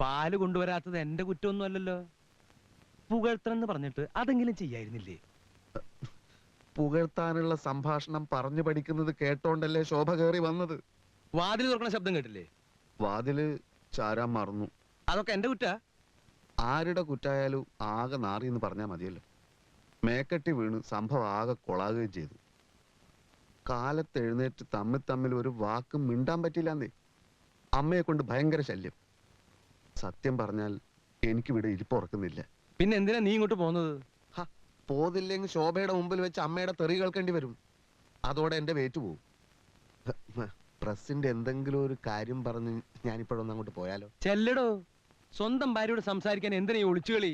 പാല് കൊണ്ടുവരാത്തത് എന്റെ കുറ്റമൊന്നും അല്ലല്ലോ. പുകഴ്ത്തണമെന്ന് പറഞ്ഞിട്ട് അതെങ്കിലും ചെയ്യായിരുന്നില്ലേ? പുകഴ്ത്താനുള്ള സംഭാഷണം പറഞ്ഞു പഠിക്കുന്നത് കേട്ടോണ്ടല്ലേ ശോഭ കയറി വന്നത്. വാതിൽ തുറക്കണ ശബ്ദം കേട്ടില്ലേ? വാതില് ചാരാൻ മറന്നു. അതൊക്കെ എന്റെ കുറ്റാ? ആരുടെ കുറ്റായാലും ആകെ നാറിയെന്ന് പറഞ്ഞാൽ മതിയല്ലോ. മേക്കെട്ടി വീണ് സംഭവം ആകെ കൊളാകുകയും ചെയ്തു. കാലത്ത് എഴുന്നേറ്റ് തമ്മിൽ ഒരു വാക്കും മിണ്ടാൻ പറ്റില്ലാന്നേ. അമ്മയെ കൊണ്ട് ഭയങ്കര ശല്യം. സത്യം പറഞ്ഞാൽ എനിക്കിവിടെ ഇരിപ്പുറക്കുന്നില്ല. പിന്നെ എന്തിനാ നീ ഇങ്ങോട്ട് പോകുന്നത്? പോതില്ലെങ്കിൽ ശോഭയുടെ മുമ്പിൽ വെച്ച് അമ്മയുടെ തെറി കേൾക്കേണ്ടി വരും. അതോടെ എന്റെ വേറ്റ് പോവും. പ്രസിന്റെ എന്തെങ്കിലും ഒരു കാര്യം പറഞ്ഞ് ഞാനിപ്പോഴൊന്ന് അങ്ങോട്ട് പോയാലോ? ചെല്ലടോ. സ്വന്തം ഭാര്യയോട് സംസാരിക്കാൻ എന്തിനാ ഈ ഒളിച്ചുകളി?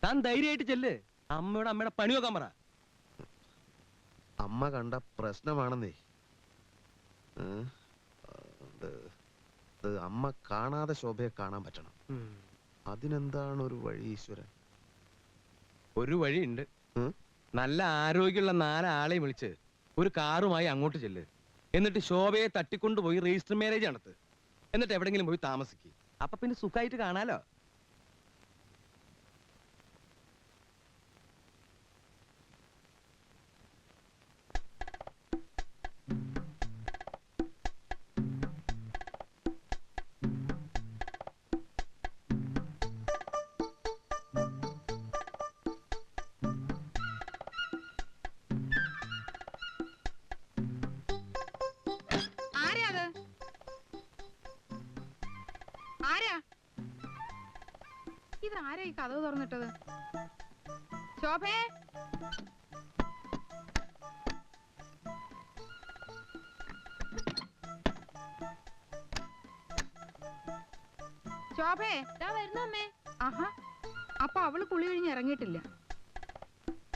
താൻ ധൈര്യമായിട്ട് ചെല്ല്. അമ്മയുടെ പണി നോക്കാൻ പറ. അമ്മ കണ്ട പ്രശ്നമാണെന്നേ. അമ്മ കാണാതെ ശോഭയെ കാണാൻ പറ്റണം. അതിനെന്താണ് ഒരു വഴി ഈശ്വരൻ? ഒരു വഴിയുണ്ട്. നല്ല ആരോഗ്യമുള്ള 4 ആളെ വിളിച്ച് ഒരു കാറുമായി അങ്ങോട്ട് ചെല്ല്. എന്നിട്ട് ശോഭയെ തട്ടിക്കൊണ്ടുപോയി രജിസ്റ്റർ മാരേജ് നടത്ത്. എന്നിട്ട് എവിടെങ്കിലും പോയി താമസിക്കുക. അപ്പൊ പിന്നെ സുഖമായിട്ട് കാണാലോ. ഇതാരാ ഈ കതവ് തുറന്നിട്ടത്? ശോഭേ, ശോഭേ വരുന്നു അമ്മേ. ആഹാ, അപ്പൊ അവള് കുളി കഴിഞ്ഞ് ഇറങ്ങിയിട്ടില്ല.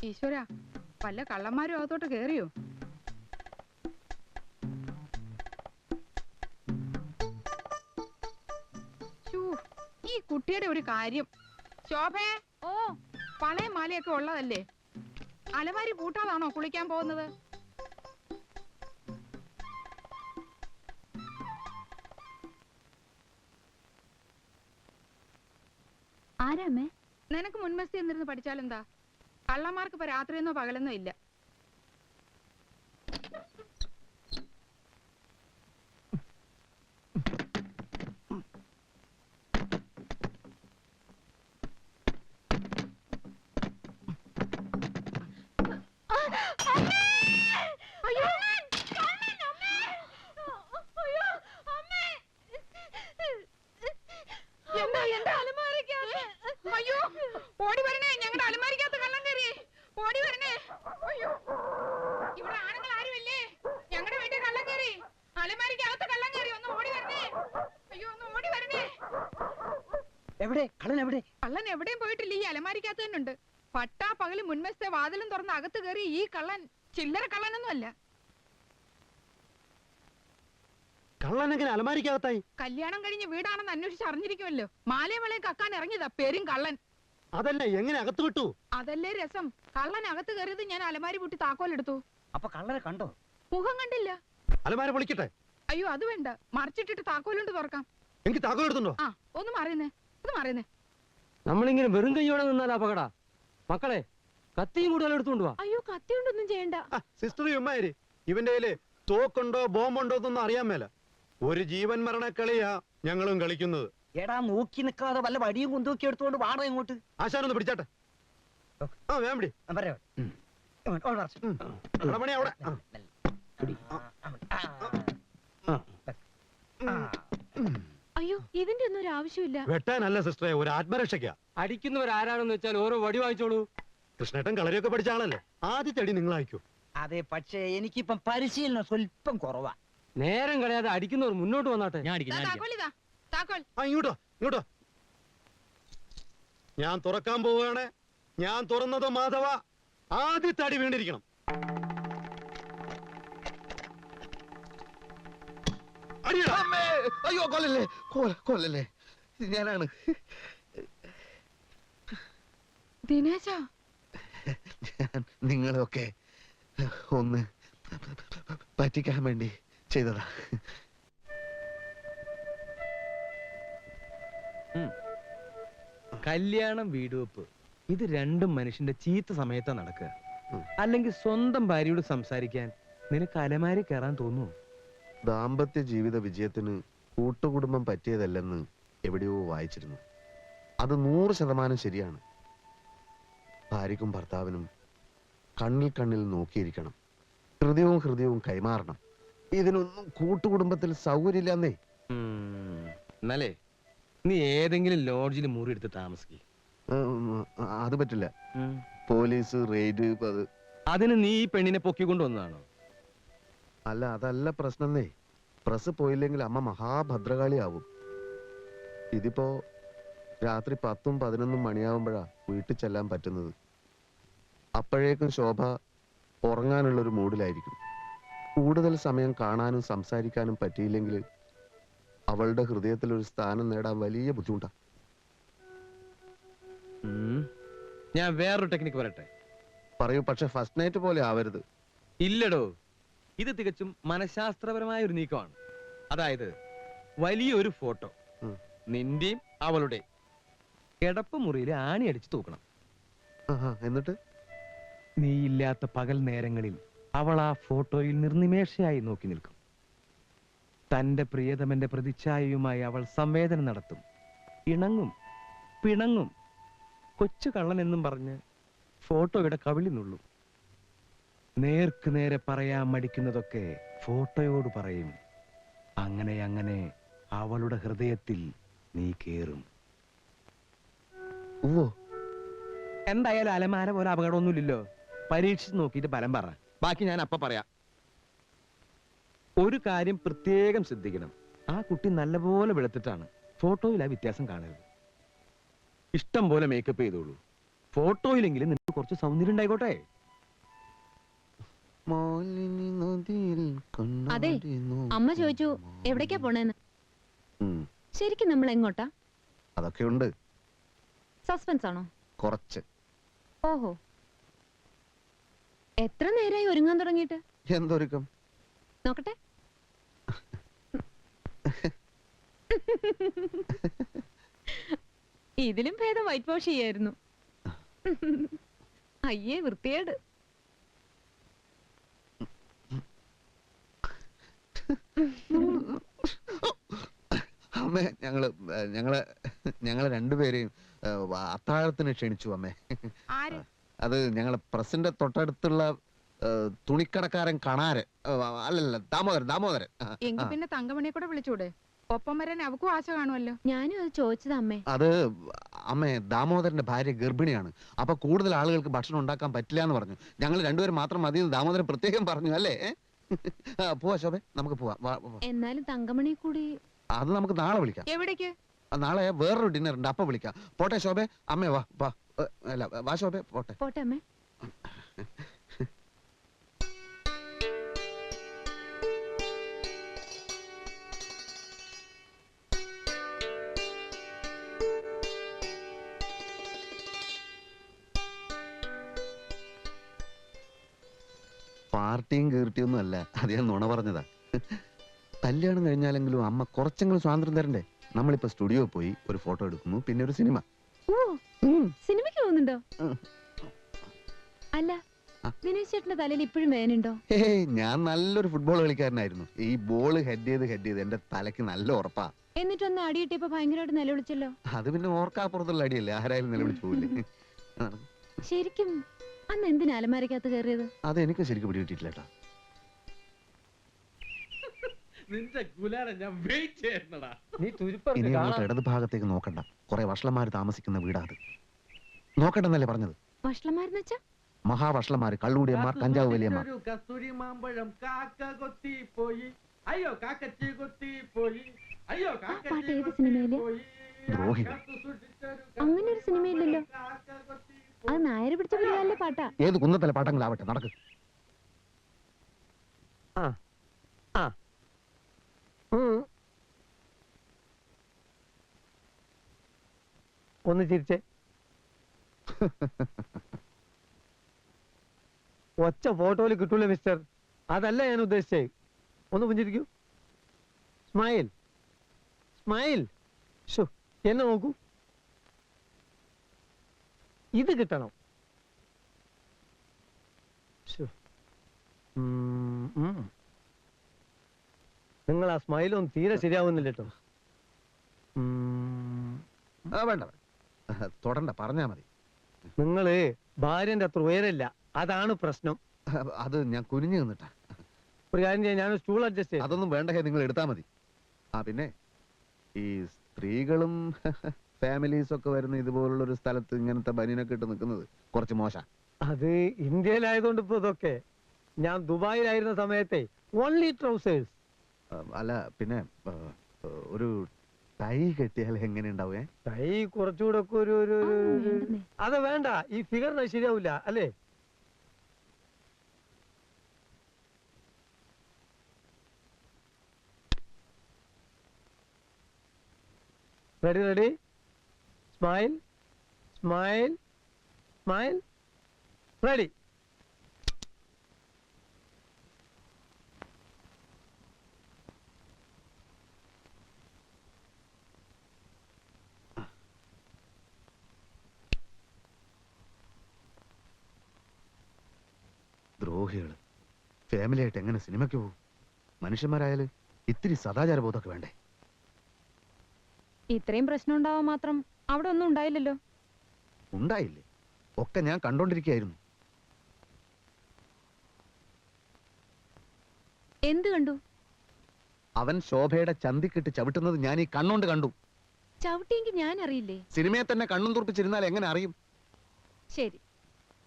ഈശ്വരാ, വല്ല കള്ളന്മാരും അകത്തോട്ട് കേറിയോ? ഈ കുട്ടിയുടെ ഒരു കാര്യം. ശോഭേ, ഓ, പണയം മാലയൊക്കെ ഉള്ളതല്ലേ? അലമാരി പൂട്ടാതാണോ കുളിക്കാൻ പോകുന്നത്? ആരാമേ? നിനക്ക് മുൻമസ്തി എന്നിരുന്ന് പഠിച്ചാലെന്താ? കള്ളന്മാർക്ക് ഇപ്പൊ രാത്രിയെന്നോ പകലെന്നോ ഇല്ല. കള്ളൻ എവിടെയും പോയിട്ടില്ല. ഈ അലമാരിക്കകത്ത് തന്നെ ഉണ്ട്. പട്ടാ പകല് മുൻവശത്തെ വാതിലും തുറന്ന് അകത്ത് കയറി ഈ കള്ളൻ ചില്ലറ കള്ളനൊന്നും അല്ല. കള്ളനെങ്ങനെ അലമാരിക്കകത്തായി? കല്യാണം കഴിഞ്ഞ് വീടാണെന്ന് അന്വേഷിച്ച് അറിഞ്ഞിരിക്കുമല്ലോ. മാലയമളയെ കക്കാൻ ഇറങ്ങിയതാ പേരും കള്ളൻ. അതല്ല, എങ്ങനെ അകത്ത് വിട്ടു? അതല്ലേ രസം. കള്ളൻ അകത്ത് കയറിയത് ഞാൻ അലമാരി പൂട്ടി താക്കോലെടുത്തു. അപ്പൊ കള്ളനെ കണ്ടോ? മുഖം കണ്ടില്ല. അലമാര പൊളിക്കട്ടെ? അയ്യോ, അത് വേണ്ട. മറിച്ചിട്ടിട്ട് താക്കോലുണ്ട് തുറക്കാം. എനിക്ക് താക്കോൽ എടുത്തുണ്ടോ? ആ, ഒന്ന് മാറിയുന്നേ, ഒന്ന് മാറിയുന്നേ. നമ്മളിങ്ങനെ വെറും കൈയോടെ നിന്നാൽ അപകട. മക്കളെ, കത്തിയും കൂടുതൽ എടുത്തുകൊണ്ട് വാ. അയ്യോ, കത്തി കൊണ്ടൊന്നും ചെയ്യണ്ട. സിസ്റ്റർ ഉമ്മാരി, ഇവന്റെ കയ്യില് തോക്കുണ്ടോ ബോംബുണ്ടോ എന്നൊന്നും അറിയാൻ മേല. ഒരു ജീവൻ മരണ കളിയാ ഞങ്ങളും കളിക്കുന്നത്. എടാ, നോക്കി നിൽക്കാതെ വല്ല വടിയും കുന്തൂക്കി എടുത്തുകൊണ്ട് വാടോ ഇങ്ങോട്ട്. ആശാനൊന്ന് പിടിച്ചാട്ടെ. ആ, വേം പിടി. അയ്യോ, ഇതിന്റെ ഒന്നും ഒരു ആവശ്യമില്ല. വെട്ടാനല്ല സിസ്റ്ററെ, ഒരു ആത്മരക്ഷയ്ക്കാ. അടിക്കുന്നവരാരാണെന്ന് വെച്ചാൽ ഓരോ വടി വാങ്ങിച്ചോളൂ. കൃഷ്ണേട്ടൻ കളരിയൊക്കെ പഠിച്ച ആളല്ലേ, ആദ്യത്തെ അടി നിങ്ങൾ അയക്കൂ. അതെ, പക്ഷേ എനിക്കിപ്പം പരിശീലനം സ്വല്പം കുറവാ. നേരം കളയാതെ അടിക്കുന്നവർ മുന്നോട്ട് വന്നാട്ടെ. ഇങ്ങോട്ടോ ഇങ്ങോട്ടോ. ഞാൻ തുറക്കാൻ പോവുകയാണ്. ഞാൻ തുറന്നത് മാധവ. ആദ്യത്തെ അടി വീണ്ടിരിക്കണം. അയ്യോ, കൊല്ലല്ലേ, കൊല്ലല്ലേ. ഞാനാണ് ദിനേശ. ഞാൻ നിങ്ങളൊക്കെ ഒന്ന് പറ്റിക്കാൻ വേണ്ടി ചെയ്തതാ. കല്യാണം വീടുവെപ്പ് ഇത് രണ്ടും മനുഷ്യന്റെ ചീത്ത സമയത്താ നടക്കുക. ഉം. അല്ലെങ്കിൽ സ്വന്തം ഭാര്യയോട് സംസാരിക്കാൻ നിനക്ക് അലമാരി കയറാൻ തോന്നുന്നു? ദാമ്പത്യ ജീവിത വിജയത്തിന് കൂട്ടുകുടുംബം പറ്റിയതല്ലെന്ന് എവിടെയോ വായിച്ചിരുന്നു. അത് 100% ശരിയാണ്. ഭാര്യക്കും ഭർത്താവിനും കണ്ണിൽ കണ്ണിൽ നോക്കിയിരിക്കണം, ഹൃദയവും കൈമാറണം. ഇതിനൊന്നും കൂട്ടുകുടുംബത്തിൽ സൗകര്യമില്ലെന്നേ. എന്നാലേ നീ ഏതെങ്കിലും ലോഡ്ജിൽ മുറി എടുത്ത് താമസിക്കും. അത് പറ്റില്ല. പോലീസ് റെയ്ഡ് അത്. അതിന് നീ ഈ പെണ്ണിനെ പൊക്കിക്കൊണ്ട് വന്നതാണോ? അല്ല, അതല്ല പ്രശ്നന്നേ. പ്രസ് പോയില്ലെങ്കിൽ അമ്മ മഹാഭദ്രകാളിയാവും. ഇതിപ്പോ രാത്രി 10ഉം 11ഉം മണിയാവുമ്പോഴാ വീട്ടിൽ ചെല്ലാൻ പറ്റുന്നത്. അപ്പോഴേക്കും ശോഭ ഉറങ്ങാനുള്ളൊരു മൂഡിലായിരിക്കും. കൂടുതൽ സമയം കാണാനും സംസാരിക്കാനും പറ്റിയില്ലെങ്കിൽ അവളുടെ ഹൃദയത്തിൽ ഒരു സ്ഥാനം നേടാൻ വലിയ ബുദ്ധിമുട്ടാ. ഞാൻ വേറൊരു ടെക്നിക്ക് പറയട്ടെ? പറയൂ, പക്ഷെ ഫസ്റ്റ് നൈറ്റ് പോലെ ആവരുത്. ഇല്ലടോ, ഇത് തികച്ചും മനഃശാസ്ത്രപരമായ ഒരു നീക്കമാണ്. അതായത് വലിയൊരു ഫോട്ടോ, ഉം. നിന്റെയും അവളുടെ കിടപ്പ് മുറിയിൽ ആണി അടിച്ച് തൂക്കണം. എന്നിട്ട് നീ ഇല്ലാത്ത പകൽ നേരങ്ങളിൽ അവൾ ആ ഫോട്ടോയിൽ നിർനിമേഷയായി നോക്കി നിൽക്കും. തന്റെ പ്രിയതമന്റെ പ്രതിച്ഛായയുമായി അവൾ സംവേദനം നടത്തും, ഇണങ്ങും, പിണങ്ങും. കൊച്ചു കള്ളൻ എന്നും പറഞ്ഞ് ഫോട്ടോയുടെ കവിളി നുള്ളും. നേർക്ക് നേരെ പറയാൻ മടിക്കുന്നതൊക്കെ ഫോട്ടോയോട് പറയും. അങ്ങനെ അങ്ങനെ അവളുടെ ഹൃദയത്തിൽ നീ കേറും. എന്തായാലും അലമാര പോലെ അപകടമൊന്നുമില്ലല്ലോ. പരീക്ഷിച്ച് നോക്കിയിട്ട് ഫലം പറ. ബാക്കി ഞാൻ അപ്പ പറയാം. ഒരു കാര്യം പ്രത്യേകം ശ്രദ്ധിക്കണം. ആ കുട്ടി നല്ലപോലെ വെളുത്തിട്ടാണ്. ഫോട്ടോയിൽ ആ വ്യത്യാസം കാണരുത്. ഇഷ്ടം പോലെ മേക്കപ്പ് ചെയ്തോളൂ. ഫോട്ടോയിലെങ്കിലും നിനക്ക് കുറച്ച് സൗന്ദര്യം ഉണ്ടായിക്കോട്ടെ. അതെ, അമ്മ ചോദിച്ചു എവിടേക്കാ പോണേന്ന്. ശരിക്കും നമ്മൾ എങ്ങോട്ടാ? അതൊക്കെ ഉണ്ട്. സസ്പെൻസ് ആണോ? കുറച്ച്. ഓഹോ, എത്ര നേരമായി ഒരുങ്ങാൻ തുടങ്ങിയിട്ട്? എന്തൊരുക്കം? നോക്കട്ടെ. ഇതിലും ഭേദം വൈറ്റ് വാഷ് ചെയ്യായിരുന്നു. അയ്യേ, വൃത്തിയേട്. അമ്മേ, ഞങ്ങളെ രണ്ടുപേരെയും അത്താഴത്തിന് ക്ഷണിച്ചു അമ്മേ. ആര്? അത് ഞങ്ങളെ പ്രസിന്റെ തൊട്ടടുത്തുള്ള തുണിക്കടക്കാരൻ കണാര്. അല്ലല്ല, ദാമോദരൻ. എങ്കിൽ പിന്നെ തങ്കമണിയെ കൂടെ വിളിച്ചൂടെ? ഒപ്പം വരാൻ അവക്കും ആശ കാണുമല്ലോ. ഞാനും അത് ചോദിച്ചതാ അമ്മേ. അത് അമ്മേ, ദാമോദരന്റെ ഭാര്യ ഗർഭിണിയാണ്. അപ്പൊ കൂടുതൽ ആളുകൾക്ക് ഭക്ഷണം ഉണ്ടാക്കാൻ പറ്റില്ല എന്ന് പറഞ്ഞു. ഞങ്ങൾ രണ്ടുപേരും മാത്രം മതി എന്ന് ദാമോദരൻ പ്രത്യേകം പറഞ്ഞു. അല്ലേ? പോവാ ശോഭേ, നമുക്ക് പോവാം. എന്നാലും തങ്കമണി കൂടി. അത് നമുക്ക് നാളെ വിളിക്കാം. എവിടേക്ക്? നാളെ വേറൊരു ഡിന്നർ ഉണ്ട്, അപ്പൊ വിളിക്കാം. പോട്ടെ ശോഭേ. അമ്മേ വാ. അല്ല, വാ ശോഭേ, പോട്ടെ. പോട്ടെ അമ്മേ. പാർട്ടിയും കീർത്തിയൊന്നും അല്ല, അത് ഞാൻ നുണ പറഞ്ഞതാ. കല്യാണം കഴിഞ്ഞാലെങ്കിലും അമ്മ കുറച്ചെങ്കിലും സ്വാതന്ത്ര്യം തരണ്ടേ? നമ്മളിപ്പോ സ്റ്റുഡിയോ പോയി ഒരു ഫോട്ടോ എടുക്കുന്നു, പിന്നെ ഒരു സിനിമ. ഓ, സിനിമയ്ക്ക് പോകുന്നുണ്ടോ? അല്ല, ആ. വിനയ് ചേട്ടന്റെ തലയിൽ ഇപ്പോഴും വേനുണ്ടോ? ഞാൻ നല്ലൊരു ഫുട്ബോൾ കളിക്കാരനായിരുന്നു. ഈ ബോൾ ഹെഡ് ചെയ്ത് എന്റെ തലയ്ക്ക് നല്ല ഉറപ്പാ. എന്നിട്ടൊന്ന് അടിയിട്ടിപ്പോ ഭയങ്കരമായിട്ട് നിലവിളിച്ചല്ലോ. അത് പിന്നെ ഓർക്കാപ്പുറത്തുള്ള അടിയല്ലേ, ആരായാലും നിലവിളിച്ചു പോവില്ലേ? ശരിക്കും അന്ന് എന്തിനാ അലമാരക്കകത്ത് കയറിയത്? അതെനിക്ക് ശരിക്കും പിടികിട്ടിട്ടില്ല കേട്ടോ. ഇനി അങ്ങോട്ട് ഇടത് ഭാഗത്തേക്ക് നോക്കണ്ട. കുറെ വഷളന്മാര് താമസിക്കുന്ന വീടാ അത്. നോക്കണ്ടെന്നല്ലേ പറഞ്ഞത്? വഷളന്മാരെന്ന് വെച്ചാ? മഹാവഷളന്മാര്, കള്ളുകൂടിയന്മാർ, കഞ്ചാവ് വലിയന്മാർ. കസ്തൂരി മാമ്പഴം കാക്ക കൊത്തി പോയി, അയ്യോ കാക്കച്ചി കൊത്തി പോയി, അയ്യോ പാട്ട് ഏത് സിനിമയില്? ദ്രോഹികൾ. അങ്ങനെ ഒരു സിനിമയില്ലല്ലോ. അത് നായര് പിടിച്ച പിള്ളേരുടെ പാട്ടാ. ഏത് കുന്നത്തല പാട്ടങ്ങളാവട്ടെ, നടക്ക്. ഒന്ന് ചിരിച്ചേ. ഒച്ച ഫോട്ടോയിൽ കിട്ടൂല മിസ്റ്റർ. അതല്ല ഞാൻ ഉദ്ദേശിച്ചേ. ഒന്ന് പുഞ്ചിരിക്കൂ. സ്മൈൽ. എന്നെ നോക്കൂ. ഇത് കിട്ടണം. ശ്ശോ. നിങ്ങൾ ആ സ്മൈലൊന്നും തീരെ ശരിയാവുന്നില്ല കേട്ടോ. വേണ്ട തൊടണ്ട, പറഞ്ഞാ മതി. നിങ്ങള് ഭാര്യന്റെ അത്ര ഉയരല്ല, അതാണ് പ്രശ്നം. അത് ഞാൻ കുനിഞ്ഞു നിന്നിട്ടാ. ഒരു കാര്യം ചെയ്യാൻ ഞാൻ സ്റ്റൂൾ അഡ്ജസ്റ്റ് ചെയ്യാം. അതൊന്നും വേണ്ട, നിങ്ങൾ എടുത്താ മതി. ആ പിന്നെ ഈ സ്ത്രീകളും ഫാമിലീസ് ഒക്കെ വരുന്ന ഇതുപോലുള്ള ഒരു സ്ഥലത്ത് ഇങ്ങനത്തെ ബനിയനൊക്കെ ഇട്ട് നിൽക്കുന്നത് കുറച്ച് മോശ. അത് ഇന്ത്യയിലായതുകൊണ്ട് ഇപ്പൊ ഇതൊക്കെ. ഞാൻ ദുബായിലായിരുന്ന സമയത്തെ ഓൺലി ട്രൗസേഴ്സ്. അല്ല പിന്നെ ഒരു ടൈ കെട്ടിയാൽ എങ്ങനെ ഉണ്ടാവേ? ടൈ കുറച്ചുകൂടെ ഒക്കെ ഒരു അത് വേണ്ട, ഈ ഫിഗറിന് ശരിയാവില്ല അല്ലേ? Ready ready, smile smile smile, ready. ദ്രോഹികള് ഫാമിലി ആയിട്ട് എങ്ങനെ സിനിമയ്ക്ക് പോകും? മനുഷ്യന്മാരായാല് ഇത്തിരി സദാചാര ബോധമൊക്കെ വേണ്ടേ? ഇത്രയും പ്രശ്നം ഉണ്ടാവാൻ മാത്രം അവിടെ ഒന്നും ഉണ്ടായില്ലല്ലോ. ഉണ്ടായില്ലേ? ഒക്കെ ഞാൻ കണ്ടോണ്ടിരിക്കുകയായിരുന്നു. എന്ത് കണ്ടു? അവൻ ശോഭയുടെ ചന്തിക്കിട്ട് ചവിട്ടുന്നത് ഞാൻ ഈ കണ്ണോണ്ട് കണ്ടു. ചവിട്ടിയെങ്കിൽ ഞാൻ അറിയില്ലേ? സിനിമയെ തന്നെ കണ്ണും തുറപ്പിച്ചിരുന്നാൽ എങ്ങനെ അറിയും? ശരി,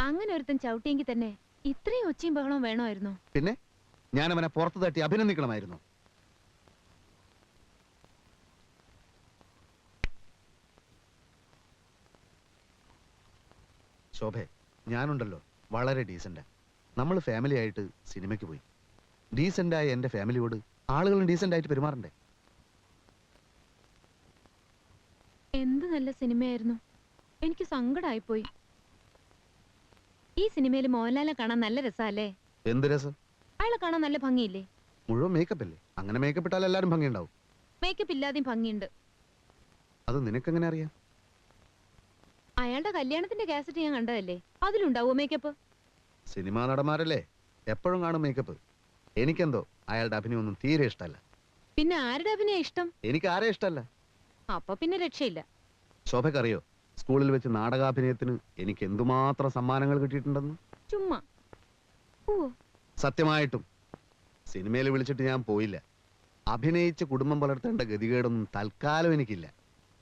അങ്ങനെ ഒരുത്തൻ ചവിട്ടിയെങ്കിൽ തന്നെ ഇത്രയും ഒച്ചയും ബഹളവും വേണമായിരുന്നോ? പിന്നെ ഞാൻ അവനെ പുറത്തു തട്ടി അഭിനന്ദിക്കണമായിരുന്നു. ശോഭെ, ഞാനുണ്ടല്ലോ വളരെ ഡീസന്റാ. നമ്മൾ ഫാമിലി ആയിട്ട് സിനിമയ്ക്ക് പോയി. ഡീസന്റായ എന്റെ ഫാമിലിയോട് ആളുകളും ഡീസന്റ് ആയിട്ട് പെരുമാറണ്ടേ? എന്ത് നല്ല സിനിമയായിരുന്നു. എനിക്ക് സങ്കടമായിപ്പോയി. ഈ സിനിമയിൽ മോഹൻലാലിനെ കാണാൻ നല്ല രസമല്ലേ? എന്ത് രസം? അയാളെ കാണാൻ നല്ല ഭംഗിയില്ലേ? മുഴുവൻ മേക്കപ്പ് അല്ലേ? അങ്ങനെ മേക്കപ്പ് ഇട്ടാൽ എല്ലാരും ഭംഗിയുണ്ടാവും. മേക്കപ്പ് ഇല്ലാതെയും ഭംഗിയുണ്ട്. അത് നിനക്കെങ്ങനെ അറിയാം? അയാളുടെ കല്യാണത്തിന്റെ കാസറ്റ് ഞാൻ കണ്ടതല്ലേ, അതിലുണ്ടാവോ മേക്കപ്പ്? സിനിമാ നടന്മാരല്ലേ, എപ്പോഴും കാണും മേക്കപ്പ്. എനിക്കെന്തോ അയാളുടെ അഭിനയൊന്നും തീരെ ഇഷ്ടമല്ല. പിന്നെ ആരുടെ അഭിനയം ഇഷ്ടം? എനിക്ക് ആരെ ഇഷ്ടമല്ല. അപ്പൊ പിന്നെ രക്ഷയില്ല. ശോഭക്കറിയോ സ്കൂളിൽ വെച്ച് നാടകാഭിനയത്തിന് എനിക്ക് എന്തുമാത്രം സമ്മാനങ്ങൾ കിട്ടിയിട്ടുണ്ടെന്ന്? ചുമ്മാ. ഓ, സത്യമായിട്ടും സിനിമയിൽ വിളിച്ചിട്ട് ഞാൻ പോയില്ല. അഭിനയിച്ച് കുടുംബം പുലർത്തേണ്ട ഗതികേടൊന്നും തൽക്കാലം എനിക്കില്ല.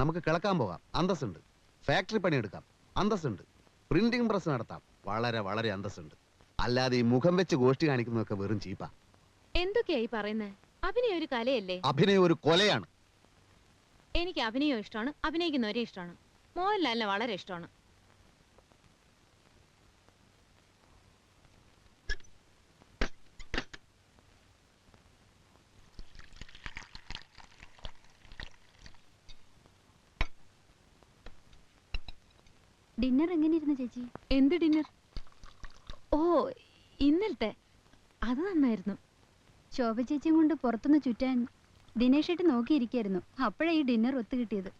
നമുക്ക് കിളക്കാൻ പോകാം, അന്തസ്സുണ്ട്. ഫാക്ടറി പണിയെടുക്കാം, അന്തസ്സുണ്ട്. പ്രിന്റിംഗ് പ്രസ് നടത്താം, വളരെ വളരെ അന്തസ്സുണ്ട്. അല്ലാതെ ഈ മുഖം വെച്ച് ഗോഷ്ടി കാണിക്കുന്നതൊക്കെ വെറും ചീപ്പാ. എന്തൊക്കെയായി പറയുന്നേ? അഭിനയം ഒരു കലയല്ലേ? അഭിനയം ഒരു കൊലയാണ്. എനിക്ക് അഭിനയം ഇഷ്ടമാണ്, അഭിനയിക്കുന്നവരെ ഇഷ്ടമാണ്. മോഹൻലാലിനെ വളരെ ഇഷ്ടമാണ്. ഡിന്നർ എങ്ങനെയിരുന്നു ചേച്ചി? എന്ത് ഡിന്നർ? ഓ, ഇന്നലത്തെ അത് നന്നായിരുന്നു. ശോഭ ചേച്ചിയും കൊണ്ട് പുറത്തുനിന്ന് ചുറ്റാൻ ദിനേശേട്ട് നോക്കിയിരിക്കായിരുന്നു. അപ്പോഴാ ഈ ഡിന്നർ ഒത്തു കിട്ടിയത്.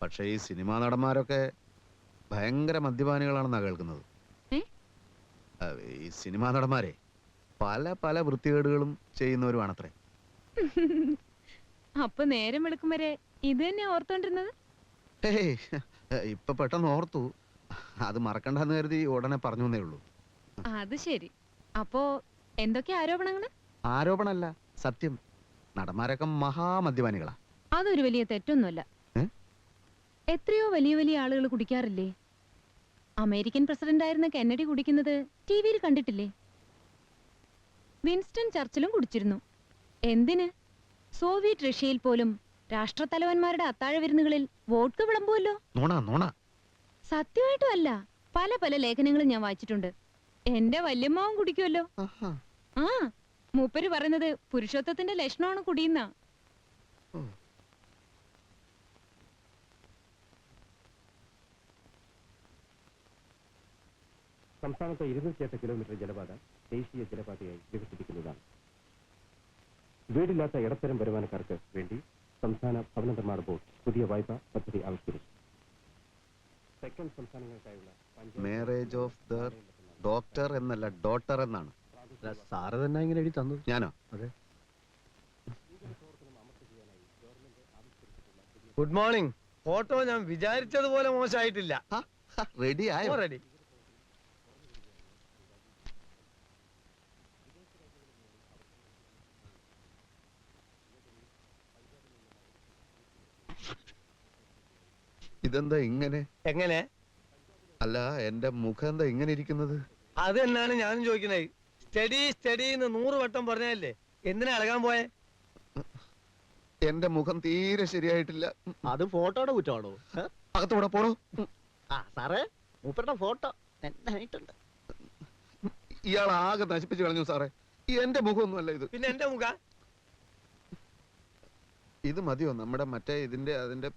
പക്ഷേ ഈ സിനിമാ നടന്മാരൊക്കെ ഭയങ്കര മദ്യപാനികളാണെന്നാ കേൾക്കുന്നത്. ഈ സിനിമാ നടന്മാരെ പല പല വൃത്തികേടുകളും ചെയ്യുന്നവരുമാണത്രേ. അപ്പൊ നേരം വെളുക്കും വരെ ഇത് തന്നെ ഓർത്തോണ്ടിരുന്നത്? ഇപ്പൊ പെട്ടെന്ന് ഓർത്തു. അത് മറക്കണ്ടെന്ന് കരുതി ഉടനെ പറഞ്ഞു എന്നേ ഉള്ളൂ. അത് ശരി. അപ്പോ എന്തൊക്കെ ആരോപണങ്ങള്? ആരോപണല്ല, സത്യം. നടന്മാരൊക്കെ മഹാമദ്യപാനികളാ. അതൊരു വലിയ തെറ്റൊന്നുമല്ല. എത്രയോ വലിയ വലിയ ആളുകൾ കുടിക്കാറില്ലേ? അമേരിക്കൻ പ്രസിഡന്റ് ആയിരുന്ന കെന്നഡി കുടിക്കുന്നത് ടിവിയിൽ കണ്ടിട്ടില്ലേ? വിൻസ്റ്റൺ ചർച്ചിലും കുടിച്ചിരുന്നു. എന്തിന്? സോവിയറ്റ് റഷ്യയിൽ പോലും രാഷ്ട്രത്തലവന്മാരുടെ അത്താഴ വിരുന്നുകളിൽ വോഡ്ക വിളമ്പുമല്ലോ. സത്യമായിട്ടും അല്ല, പല പല ലേഖനങ്ങളും ഞാൻ വായിച്ചിട്ടുണ്ട്. എന്റെ വല്യമ്മാവും കുടിക്കുമല്ലോ. ആ, മൂപ്പര് പറയുന്നത് പുരുഷത്വത്തിന്റെ ലക്ഷണമാണ് കുടിയുന്ന. സംസ്ഥാനത്തെ 208 കിലോമീറ്റർ ജലപാത ദേശീയ ജലപാതയായി വികസിപ്പിക്കുന്നതാണ്. വീടില്ലാത്ത ഇടത്തരം വരുമാനക്കാർക്ക് വേണ്ടി സംസ്ഥാന ഭവന നിർമ്മാണ ബോർഡ് പുതിയ വായ്പാ പദ്ധതി ആവിഷ്കരിച്ചു. തെക്കൻ സംസ്ഥാനങ്ങൾക്കായുള്ള മാരേജ് ഓഫ് ദ ഡോക്ടർ എന്നല്ല ഡോട്ടർ എന്നാണ്. സാറ് തന്നെ ഇങ്ങനെ എഴുതി തന്നു. ഞാനോ? അതെ. Good morning. ഫോട്ടോ ഞാൻ വിചാരിച്ചതുപോലെ മോശമായിട്ടില്ല. റെഡി ആയോ? റെഡി. ഇതെന്താ ഇങ്ങനെ? എങ്ങനെ? അല്ല, എന്റെ മുഖം എന്താ ഇങ്ങനെ ഇരിക്കുന്നത്? അത് തന്നെയാണ് ഞാനും ചോദിക്കുന്നത്. സ്റ്റഡി സ്റ്റഡി എന്ന് 100 വട്ടം പറഞ്ഞല്ലേ, എന്തിനാ ഇളകാൻ പോയെ? എന്റെ മുഖം തീരെ ശരിയായിട്ടില്ല. അത് ഫോട്ടോയുടെ കുറ്റമാണോ? അകത്തോടെ പോടോ. സാറേ, മൂപ്പരുടെ ഫോട്ടോ നന്നായിട്ടുണ്ട്. ഇയാൾ ആകെ നശിപ്പിച്ചു കളഞ്ഞു സാറേ. എന്റെ മുഖമൊന്നുമല്ല ഇത്. പിന്നെ എന്റെ മുഖ ഇത് മതിയോ? നമ്മുടെ മറ്റേ ഇതിന്റെ അതിന്റെ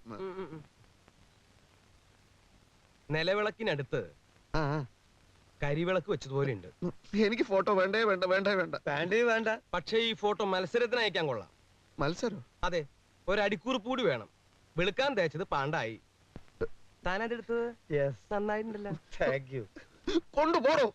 നിലവിളക്കിനടുത്ത് ആ കരിവിളക്ക് വെച്ചതുപോലെ ഉണ്ട്. എനിക്ക് ഫോട്ടോ വേണ്ടേ വേണ്ട വേണ്ടേ വേണ്ട. വേണ്ട. പക്ഷേ ഈ ഫോട്ടോ മത്സരത്തിന് അയക്കാൻ കൊള്ളാം. മത്സരം? അതെ, ഒരു അടിക്കുറിപ്പ് കൂടി വേണം. വെളുക്കാൻ തേച്ചത് പാണ്ടായി. താനതെടുത്തത് യെസ്, നന്നായിട്ടുണ്ടല്ലോ. Thank you. കൊണ്ടുപോടോ.